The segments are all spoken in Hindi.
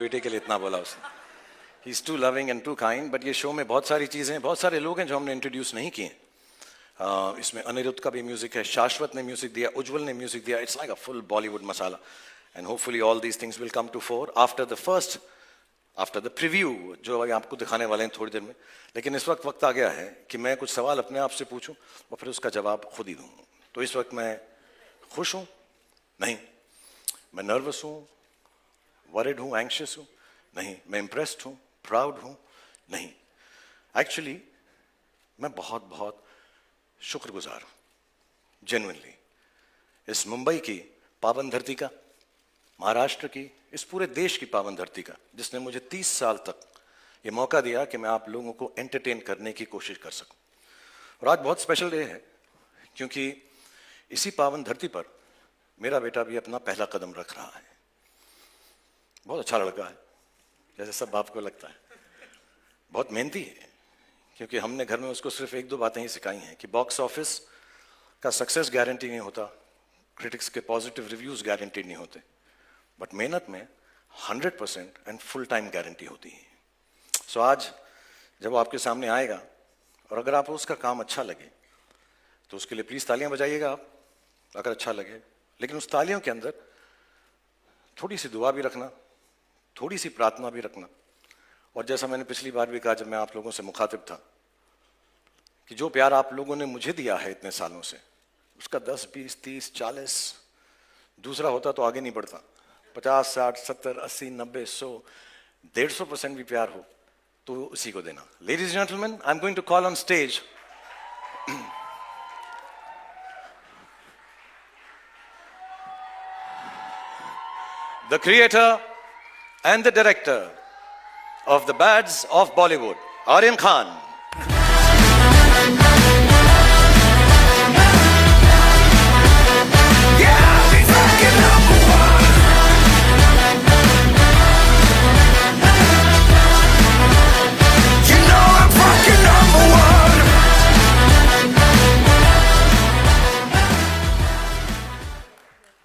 बेटे के लिए इतना बोला उसने। He is too loving and too kind. But ये शो में बहुत सारी चीज़ें, बहुत सारे लोग हैं जो हमने इंट्रोड्यूस नहीं किए। इसमें अनिरुद्ध का भी म्यूजिक है, शाश्वत ने म्यूजिक दिया, उज्जवल ने म्यूजिक दिया। It's like a full Bollywood masala and hopefully all these things will come to fore after the preview जो अभी आपको दिखाने वाले हैं थोड़ी देर में। लेकिन इस वक्त आ गया है कि मैं कुछ सवाल अपने आप से पूछूं और फिर उसका जवाब खुद ही दूं। तो इस वक्त मैं खुश हूं? नहीं। मैं नर्वस हूं, वरिड हूं, एंग्शियस हूं? नहीं। मैं इम्प्रेस्ड हूं, प्राउड हूं? नहीं। एक्चुअली मैं बहुत बहुत शुक्रगुजार हूं, जेन्युइनली, इस मुंबई की पावन धरती का, महाराष्ट्र की, इस पूरे देश की पावन धरती का, जिसने मुझे 30 साल तक ये मौका दिया कि मैं आप लोगों को एंटरटेन करने की कोशिश कर सकूं। और आज बहुत स्पेशल डे है क्योंकि इसी पावन धरती पर मेरा बेटा भी अपना पहला कदम रख रहा है। बहुत अच्छा लड़का है, जैसे सब बाप को लगता है। बहुत मेहनती है क्योंकि हमने घर में उसको सिर्फ एक दो बातें ही सिखाई हैं कि बॉक्स ऑफिस का सक्सेस गारंटी नहीं होता, क्रिटिक्स के पॉजिटिव रिव्यूज गारंटी नहीं होते, बट मेहनत में 100% एंड फुल टाइम गारंटी होती है। सो आज जब वो आपके सामने आएगा और अगर आपको उसका काम अच्छा लगे तो उसके लिए प्लीज तालियां बजाइएगा आप, अगर अच्छा लगे। लेकिन उस तालियों के अंदर थोड़ी सी दुआ भी रखना, थोड़ी सी प्रार्थना भी रखना। और जैसा मैंने पिछली बार भी कहा जब मैं आप लोगों से मुखातिब था कि जो प्यार आप लोगों ने मुझे दिया है इतने सालों से, उसका 10, 20, 30, 40 दूसरा होता तो आगे नहीं बढ़ता। 50, 60, 70, 80, 90, 100, 150% भी प्यार हो तो उसी को देना। Ladies and gentleman, I am going to call on stage the creator and the director of the Bads of Bollywood, Aryan Khan.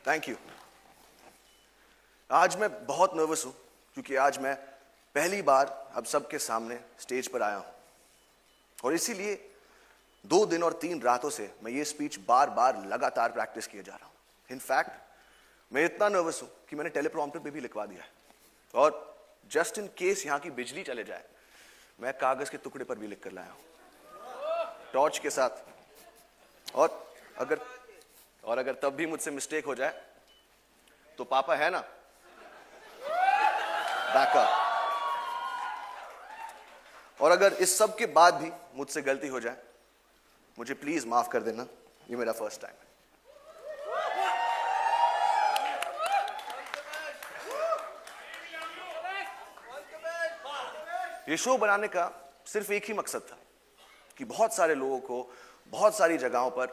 Thank you. आज मैं बहुत नर्वस हूं क्योंकि आज मैं पहली बार अब सबके सामने स्टेज पर आया हूं और इसीलिए 2 दिन और 3 रातों से मैं ये स्पीच बार बार लगातार प्रैक्टिस किए जा रहा हूं। इनफैक्ट मैं इतना नर्वस हूं कि मैंने टेलीप्रॉम्प्टर पे भी लिखवा दिया है और जस्ट इन केस यहां की बिजली चले जाए मैं कागज के टुकड़े पर भी लिख कर लाया हूं टॉर्च के साथ। और अगर तब भी मुझसे मिस्टेक हो जाए तो पापा है ना बैकअप। और अगर इस सब के बाद भी मुझसे गलती हो जाए मुझे प्लीज माफ कर देना, ये मेरा फर्स्ट टाइम है। ये शो बनाने का सिर्फ एक ही मकसद था कि बहुत सारे लोगों को बहुत सारी जगहों पर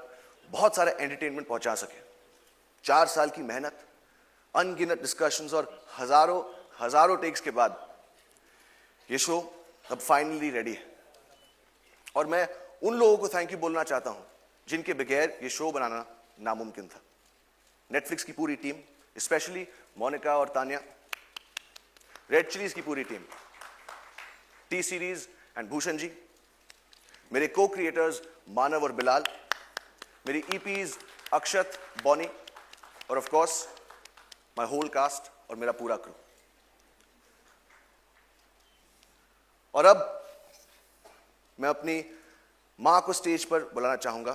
बहुत सारे एंटरटेनमेंट पहुंचा सके। 4 साल की मेहनत, अनगिनत डिस्कशंस और हजारों टेक्स के बाद ये शो अब फाइनली रेडी है। और मैं उन लोगों को थैंक यू बोलना चाहता हूं जिनके बगैर ये शो बनाना नामुमकिन था। नेटफ्लिक्स की पूरी टीम, स्पेशली मोनिका और तानिया, रेड चिलीज की पूरी team, T series and Bhushan ji, मेरे को क्रिएटर्स मानव और बिलाल, मेरी ईपीज अक्षत, बॉनी और of course my whole cast और मेरा पूरा क्रू। और अब मैं अपनी मां को स्टेज पर बुलाना चाहूंगा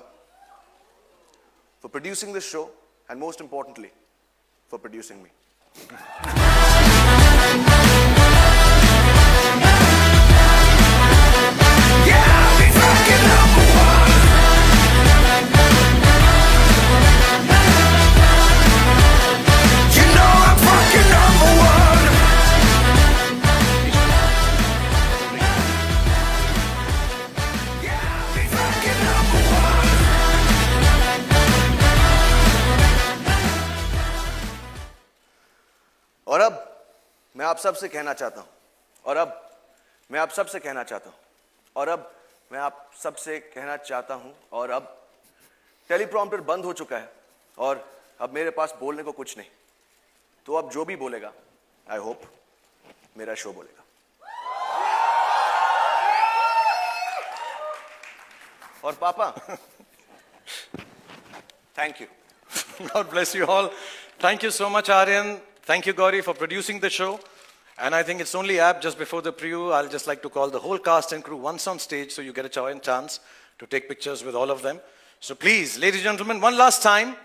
for producing this show and most importantly for producing me. और अब मैं आप सबसे कहना चाहता हूं, और अब मैं आप सबसे कहना चाहता हूं, और अब मैं आप सबसे कहना चाहता हूं, और अब टेलीप्रॉम्प्टर बंद हो चुका है और अब मेरे पास बोलने को कुछ नहीं। तो अब जो भी बोलेगा, आई होप मेरा शो बोलेगा। और पापा, thank you. God bless you all. Thank you so much, Aryan. Thank you, Gauri, for producing the show. And I think it's only apt just before the preview, I'll just like to call the whole cast and crew once on stage so you get a chance to take pictures with all of them. So please, ladies and gentlemen, one last time,